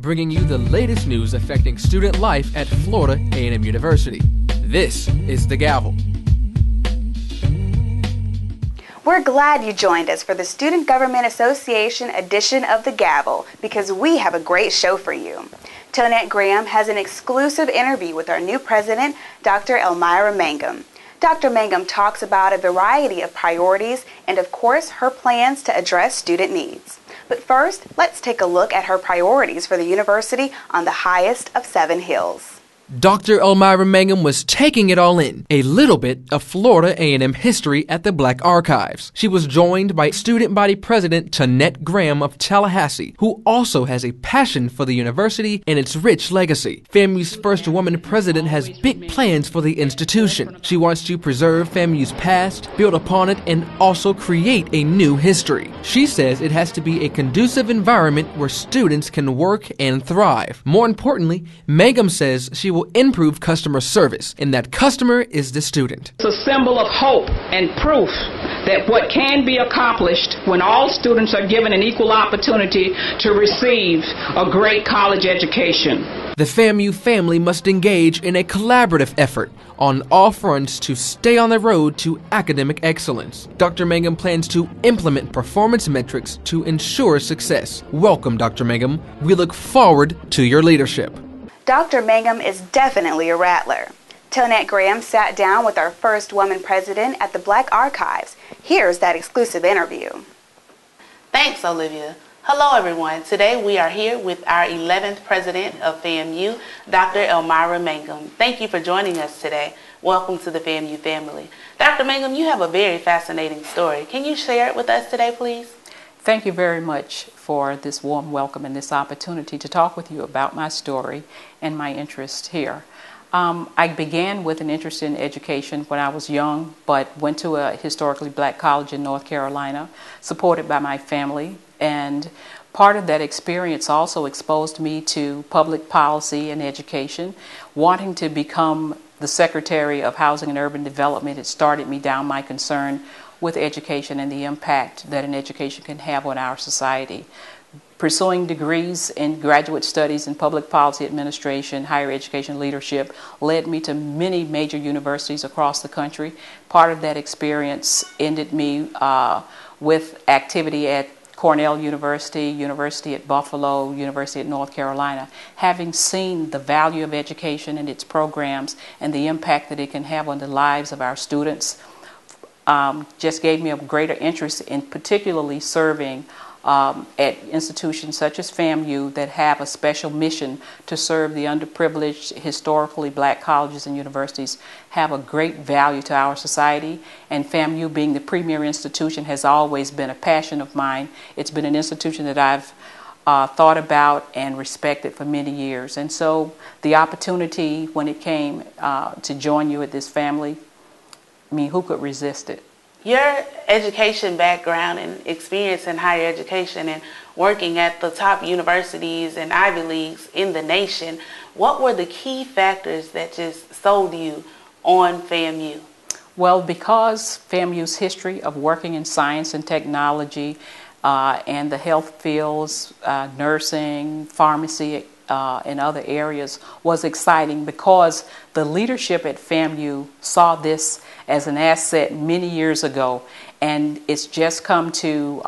bringing you the latest news affecting student life at Florida A&M University. This is the Gavel. We're glad you joined us for the Student Government Association edition of the Gavel because we have a great show for you. Tonette Graham has an exclusive interview with our new president, Dr. Elmira Mangum. Dr. Mangum talks about a variety of priorities and, of course, her plans to address student needs. But first, let's take a look at her priorities for the university on the highest of 7 hills. Dr. Elmira Mangum was taking it all in, a little bit of Florida A&M history at the Black Archives. She was joined by student body president Tonette Graham of Tallahassee, who also has a passion for the university and its rich legacy. FAMU's first woman president has big plans for the institution. She wants to preserve FAMU's past, build upon it, and also create a new history. She says it has to be a conducive environment where students can work and thrive. More importantly, Mangum says she will improve customer service, and that customer is the student. It's a symbol of hope and proof that what can be accomplished when all students are given an equal opportunity to receive a great college education. The FAMU family must engage in a collaborative effort on all fronts to stay on the road to academic excellence. Dr. Mangum plans to implement performance metrics to ensure success. Welcome, Dr. Mangum. We look forward to your leadership. Dr. Mangum is definitely a rattler. Tonette Graham sat down with our first woman president at the Black Archives. Here's that exclusive interview. Thanks, Olivia. Hello, everyone. Today we are here with our 11th president of FAMU, Dr. Elmira Mangum. Thank you for joining us today. Welcome to the FAMU family. Dr. Mangum, you have a very fascinating story. Can you share it with us today, please? Thank you very much for this warm welcome and this opportunity to talk with you about my story and my interest here. I began with an interest in education when I was young, but went to a historically black college in North Carolina, supported by my family, and part of that experience also exposed me to public policy and education. Wanting to become the Secretary of Housing and Urban Development, it started me down my concern with education and the impact that an education can have on our society. Pursuing degrees in graduate studies in public policy administration, higher education leadership led me to many major universities across the country. Part of that experience ended me with activity at Cornell University, University at Buffalo, University at North Carolina. Having seen the value of education and its programs and the impact that it can have on the lives of our students, just gave me a greater interest in particularly serving at institutions such as FAMU that have a special mission to serve the underprivileged. Historically black colleges and universities have a great value to our society, and FAMU being the premier institution has always been a passion of mine. It's been an institution that I've thought about and respected for many years, and so the opportunity when it came to join you at this family, I mean, who could resist it? Your education background and experience in higher education and working at the top universities and Ivy Leagues in the nation, what were the key factors that just sold you on FAMU? Well, because FAMU's history of working in science and technology and the health fields, nursing, pharmacy, and other areas was exciting, because the leadership at FAMU saw this as an asset many years ago, and it's just come to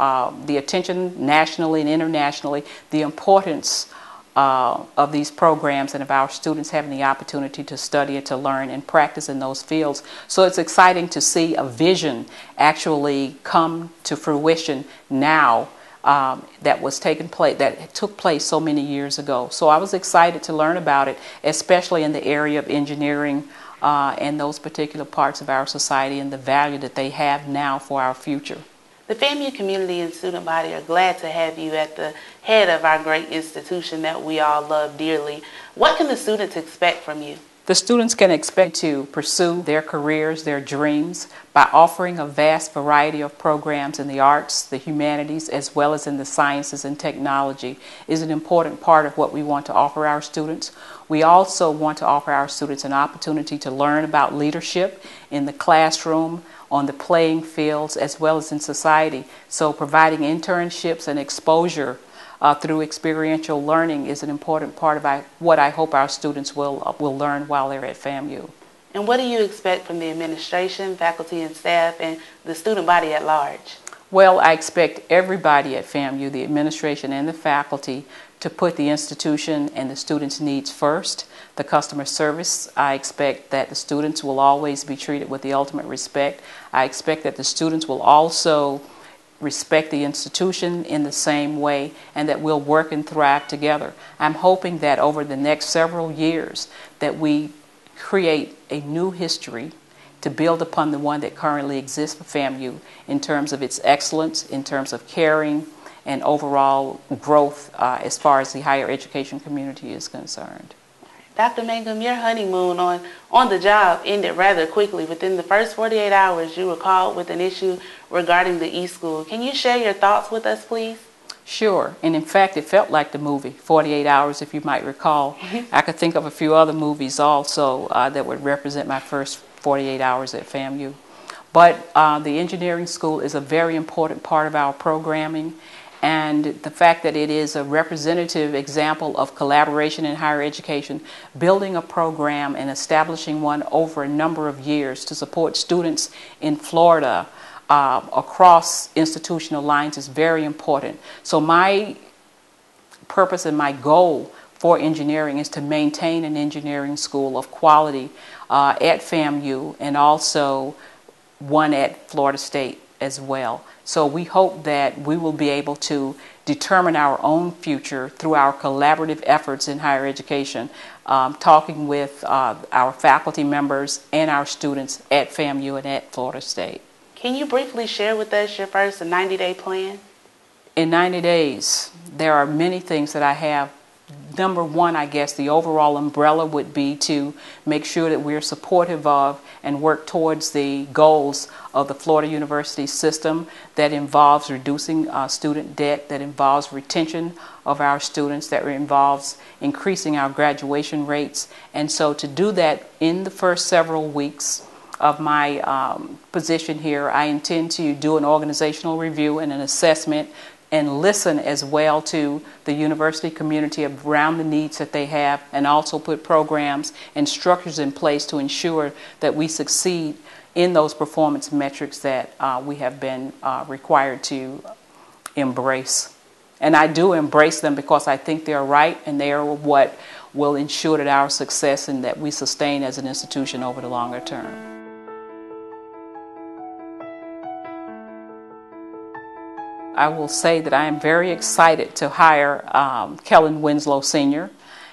the attention nationally and internationally, the importance of these programs and of our students having the opportunity to study and to learn and practice in those fields. So it's exciting to see a vision actually come to fruition now that took place so many years ago. So I was excited to learn about it, especially in the area of engineering and those particular parts of our society and the value that they have now for our future. The FAMU community and student body are glad to have you at the head of our great institution that we all love dearly. What can the students expect from you? The students can expect to pursue their careers, their dreams, by offering a vast variety of programs in the arts, the humanities, as well as in the sciences and technology is an important part of what we want to offer our students. We also want to offer our students an opportunity to learn about leadership in the classroom, on the playing fields, as well as in society. So providing internships and exposure through experiential learning is an important part of what I hope our students will learn while they're at FAMU. And what do you expect from the administration, faculty and staff, and the student body at large? Well, I expect everybody at FAMU, the administration and the faculty, to put the institution and the students' needs first. The customer service, I expect that the students will always be treated with the ultimate respect. I expect that the students will also respect the institution in the same way, and that we'll work and thrive together. I'm hoping that over the next several years that we create a new history to build upon the one that currently exists for FAMU in terms of its excellence, in terms of caring, and overall growth as far as the higher education community is concerned. Dr. Mangum, your honeymoon on the job ended rather quickly. Within the first 48 hours, you were called with an issue regarding the e-school. Can you share your thoughts with us, please? Sure, and in fact it felt like the movie, 48 Hours, if you might recall. I could think of a few other movies also that would represent my first 48 hours at FAMU. But the engineering school is a very important part of our programming, and the fact that it is a representative example of collaboration in higher education, building a program and establishing one over a number of years to support students in Florida across institutional lines is very important. So my purpose and my goal for engineering is to maintain an engineering school of quality at FAMU, and also one at Florida State as well. So we hope that we will be able to determine our own future through our collaborative efforts in higher education, talking with our faculty members and our students at FAMU and at Florida State. Can you briefly share with us your first 90-day plan? In 90 days, there are many things that I have. Number one, I guess the overall umbrella would be to make sure that we're supportive of and work towards the goals of the Florida University system that involves reducing student debt, that involves retention of our students, that involves increasing our graduation rates. And so to do that in the first several weeks of my position here, I intend to do an organizational review and an assessment and listen as well to the university community around the needs that they have, and also put programs and structures in place to ensure that we succeed in those performance metrics that we have been required to embrace. And I do embrace them because I think they're right, and they are what will ensure that our success and that we sustain as an institution over the longer term. I will say that I am very excited to hire Kellen Winslow Sr.,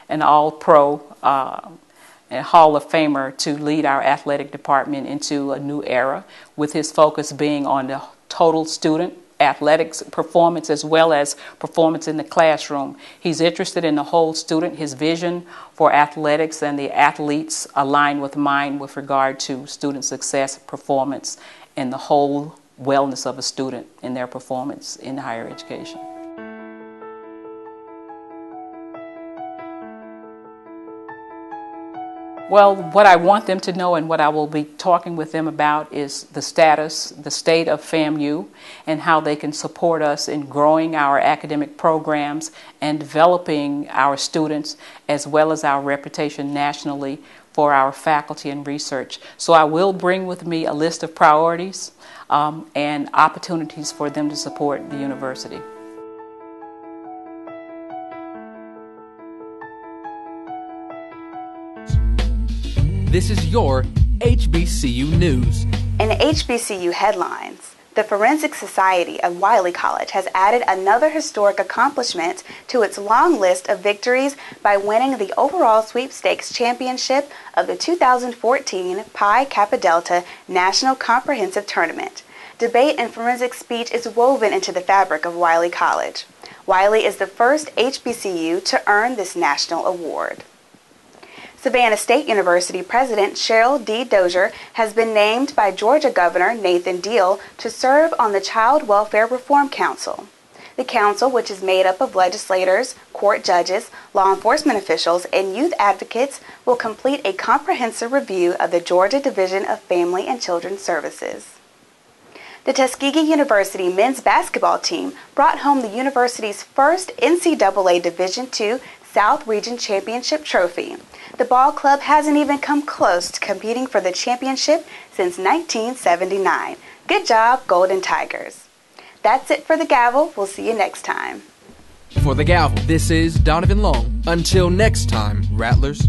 an All-Pro and Hall of Famer, to lead our athletic department into a new era, with his focus being on the total student athletics performance as well as performance in the classroom. He's interested in the whole student. His vision for athletics and the athletes align with mine with regard to student success, performance, and the whole wellness of a student in their performance in higher education. Well, what I want them to know and what I will be talking with them about is the status, the state of FAMU, and how they can support us in growing our academic programs and developing our students, as well as our reputation nationally for our faculty and research. So I will bring with me a list of priorities and opportunities for them to support the university. This is your HBCU News. In HBCU headlines, the Forensic Society of Wiley College has added another historic accomplishment to its long list of victories by winning the overall sweepstakes championship of the 2014 Pi Kappa Delta National Comprehensive Tournament. Debate and forensic speech is woven into the fabric of Wiley College. Wiley is the first HBCU to earn this national award. Savannah State University President Cheryl D. Dozier has been named by Georgia Governor Nathan Deal to serve on the Child Welfare Reform Council. The council, which is made up of legislators, court judges, law enforcement officials, and youth advocates, will complete a comprehensive review of the Georgia Division of Family and Children's Services. The Tuskegee University men's basketball team brought home the university's first NCAA Division II South Region Championship trophy. The ball club hasn't even come close to competing for the championship since 1979. Good job, Golden Tigers. That's it for the Gavel. We'll see you next time. For the Gavel, this is Donovan Long. Until next time, Rattlers.